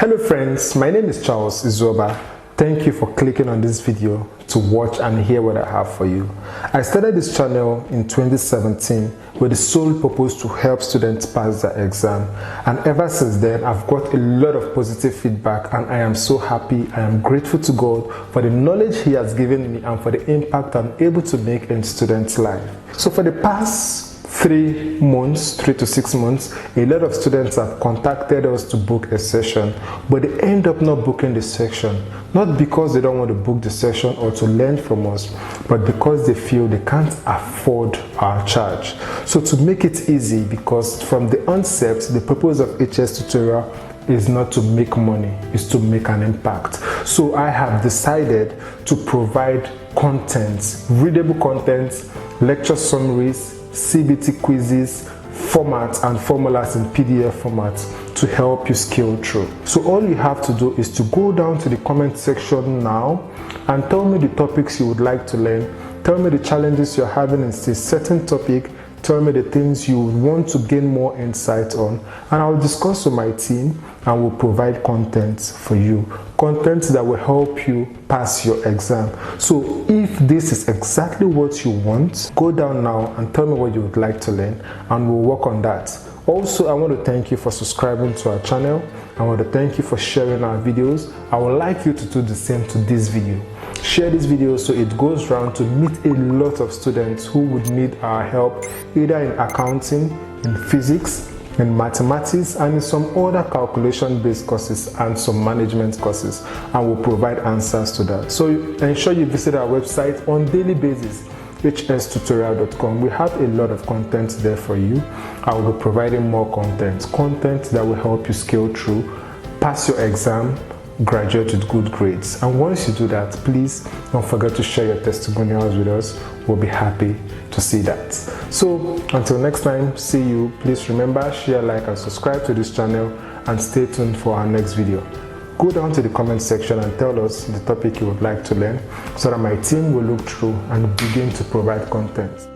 Hello friends, my name is Charles Izuoba. Thank you for clicking on this video to watch and hear what I have for you. I started this channel in 2017 with the sole purpose to help students pass their exam, and ever since then I've got a lot of positive feedback, and I am so happy. I am grateful to God for the knowledge He has given me and for the impact I'm able to make in students' life. So for the past 3 to 6 months, a lot of students have contacted us to book a session, but they end up not booking the session, not because they don't want to book the session or to learn from us, but because they feel they can't afford our charge. So to make it easy, because from the onset, the purpose of HS Tutorial is not to make money, it's to make an impact. So I have decided to provide content, readable content, lecture summaries, CBT quizzes, formats and formulas in PDF formats to help you scale through. So all you have to do is to go down to the comment section now and tell me the topics you would like to learn. Tell me the challenges you're having in a certain topic. Tell me the things you want to gain more insight on, and I will discuss with my team and will provide content for you. Content that will help you pass your exam. So if this is exactly what you want, go down now and tell me what you would like to learn, and we'll work on that. Also, I want to thank you for subscribing to our channel. I want to thank you for sharing our videos. I would like you to do the same to this video. Share this video so it goes round to meet a lot of students who would need our help, either in accounting, in physics, in mathematics, and in some other calculation-based courses and some management courses, and we'll provide answers to that. So ensure you visit our website on daily basis, hstutorial.com. We have a lot of content there for you. I will be providing more content that will help you scale through, pass your exam, graduate with good grades. And once you do that, please don't forget to share your testimonials with us. We'll be happy to see that. So until next time, see you. Please remember, share, like and subscribe to this channel, and stay tuned for our next video. Go down to the comment section and tell us the topic you would like to learn so that my team will look through and begin to provide content.